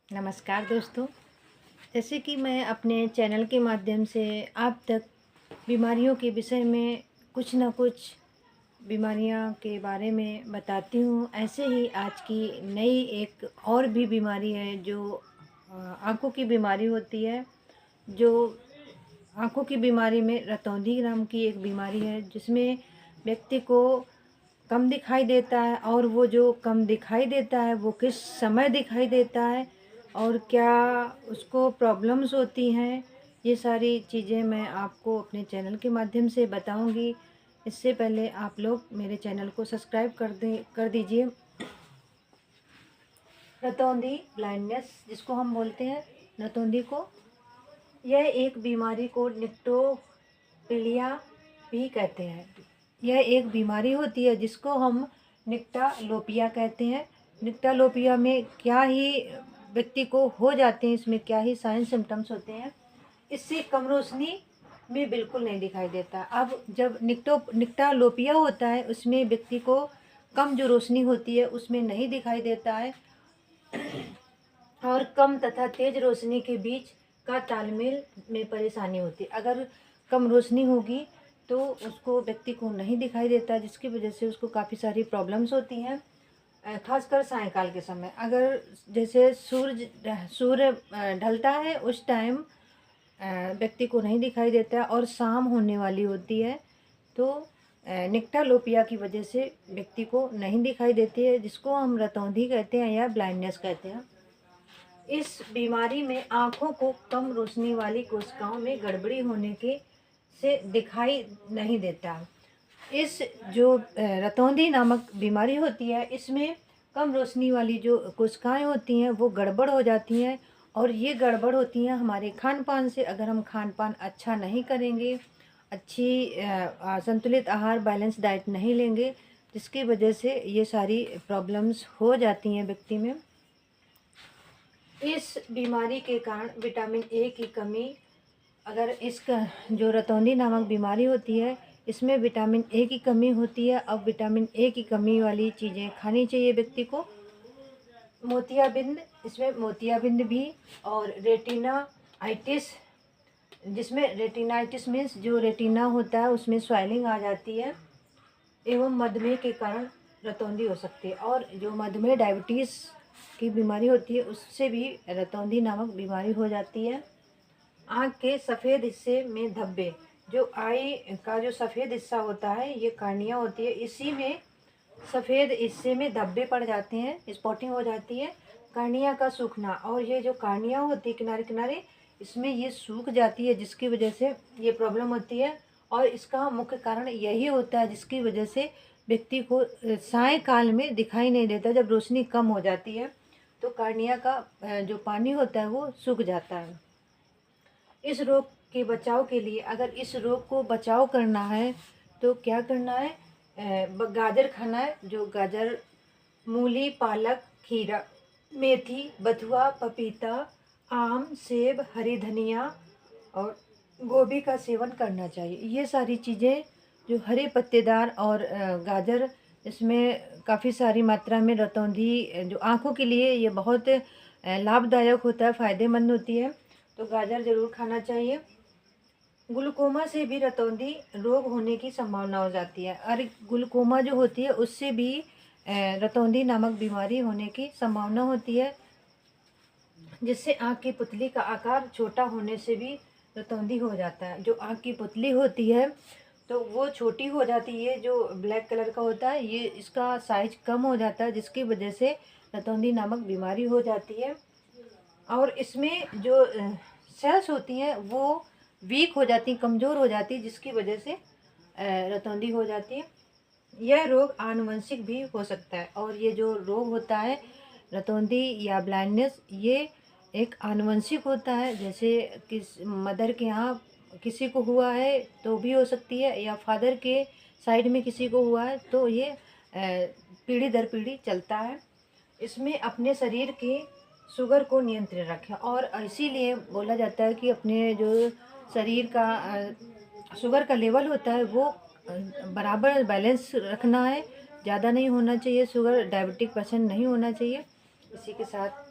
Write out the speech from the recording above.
नमस्कार दोस्तों। जैसे कि मैं अपने चैनल के माध्यम से आप तक बीमारियों के विषय में कुछ न कुछ बीमारियां के बारे में बताती हूँ। ऐसे ही आज की नई एक और भी बीमारी है जो आँखों की बीमारी होती है। जो आँखों की बीमारी में रतौंधी नाम की एक बीमारी है जिसमें व्यक्ति को कम दिखाई देता है, और वो जो कम दिखाई देता है वो किस समय दिखाई देता है और क्या उसको प्रॉब्लम्स होती हैं, ये सारी चीज़ें मैं आपको अपने चैनल के माध्यम से बताऊंगी। इससे पहले आप लोग मेरे चैनल को सब्सक्राइब कर दीजिए। रतौंधी ब्लाइंडनेस जिसको हम बोलते हैं रतौंधी को, यह एक बीमारी को निक्टोपीलिया भी कहते हैं। यह एक बीमारी होती है जिसको हम निक्टालोपिया कहते हैं। निक्टालोपिया में क्या ही व्यक्ति को हो जाते हैं, इसमें क्या ही साइन सिम्टम्स होते हैं। इससे कम रोशनी में बिल्कुल नहीं दिखाई देता। अब जब निक्टालोपिया होता है उसमें व्यक्ति को कम जो रोशनी होती है उसमें नहीं दिखाई देता है, और कम तथा तेज रोशनी के बीच का तालमेल में परेशानी होती है। अगर कम रोशनी होगी तो उसको व्यक्ति को नहीं दिखाई देता, जिसकी वजह से उसको काफ़ी सारी प्रॉब्लम्स होती हैं। खासकर सायंकाल के समय, अगर जैसे सूर्य ढलता है उस टाइम व्यक्ति को नहीं दिखाई देता, और शाम होने वाली होती है तो निक्टालोपिया की वजह से व्यक्ति को नहीं दिखाई देती है, जिसको हम रतौंधी कहते हैं या ब्लाइंडनेस कहते हैं। इस बीमारी में आँखों को कम रोशनी वाली कोशिकाओं में गड़बड़ी होने के से दिखाई नहीं देता। इस जो रतौंधी नामक बीमारी होती है, इसमें कम रोशनी वाली जो कोशिकाएं होती हैं वो गड़बड़ हो जाती हैं, और ये गड़बड़ होती हैं हमारे खान पान से। अगर हम खान पान अच्छा नहीं करेंगे, अच्छी संतुलित आहार बैलेंस डाइट नहीं लेंगे, जिसकी वजह से ये सारी प्रॉब्लम्स हो जाती हैं व्यक्ति में। इस बीमारी के कारण विटामिन ए की कमी, अगर इसका जो रतौंधी नामक बीमारी होती है इसमें विटामिन ए की कमी होती है। अब विटामिन ए की कमी वाली चीज़ें खानी चाहिए व्यक्ति को। मोतियाबिंद, इसमें मोतियाबिंद भी, और रेटिनाइटिस, जिसमें रेटिनाइटिस मीन्स जो रेटिना होता है उसमें स्वेलिंग आ जाती है, एवं मधुमेह के कारण रतौंधी हो सकती है। और जो मधुमेह डायबिटीज़ की बीमारी होती है उससे भी रतौंधी नामक बीमारी हो जाती है। आँख के सफ़ेद हिस्से में धब्बे, जो आई का जो सफ़ेद हिस्सा होता है ये कार्निया होती है, इसी में सफ़ेद हिस्से में धब्बे पड़ जाते हैं, स्पॉटिंग हो जाती है। कार्निया का सूखना, और ये जो कार्निया होती है किनारे किनारे, इसमें ये सूख जाती है, जिसकी वजह से ये प्रॉब्लम होती है। और इसका मुख्य कारण यही होता है जिसकी वजह से व्यक्ति को सायंकाल में दिखाई नहीं देता। जब रोशनी कम हो जाती है तो कार्निया का जो पानी होता है वो सूख जाता है। इस रोग के बचाव के लिए, अगर इस रोग को बचाव करना है तो क्या करना है, गाजर खाना है। जो गाजर, मूली, पालक, खीरा, मेथी, बथुआ, पपीता, आम, सेब, हरी धनिया और गोभी का सेवन करना चाहिए। ये सारी चीज़ें जो हरे पत्तेदार और गाजर, इसमें काफ़ी सारी मात्रा में रतौंधी जो आँखों के लिए ये बहुत लाभदायक होता है, फ़ायदेमंद होती है, तो गाजर ज़रूर खाना चाहिए। ग्लूकोमा से भी रतौंधी रोग होने की संभावना हो जाती है, और ग्लूकोमा जो होती है उससे भी रतौंधी नामक बीमारी होने की संभावना होती है, जिससे आँख की पुतली का आकार छोटा होने से भी रतौंधी हो जाता है। जो आँख की पुतली होती है तो वो छोटी हो जाती है, जो ब्लैक कलर का होता है ये, इसका साइज कम हो जाता है, जिसकी वजह से रतौंधी नामक बीमारी हो जाती है। और इसमें जो सेल्स होती हैं वो वीक हो जाती, कमज़ोर हो जाती, जिसकी वजह से रतौंधी हो जाती है। यह रोग आनुवंशिक भी हो सकता है, और ये जो रोग होता है रतौंधी या ब्लाइंडनेस, ये एक आनुवंशिक होता है। जैसे किस मदर के यहाँ किसी को हुआ है तो भी हो सकती है, या फादर के साइड में किसी को हुआ है तो ये पीढ़ी दर पीढ़ी चलता है। इसमें अपने शरीर के शुगर को नियंत्रण रखें, और इसीलिए बोला जाता है कि अपने जो शरीर का शुगर का लेवल होता है वो बराबर बैलेंस रखना है। ज़्यादा नहीं होना चाहिए शुगर, डायबिटिक पेशेंट नहीं होना चाहिए। इसी के साथ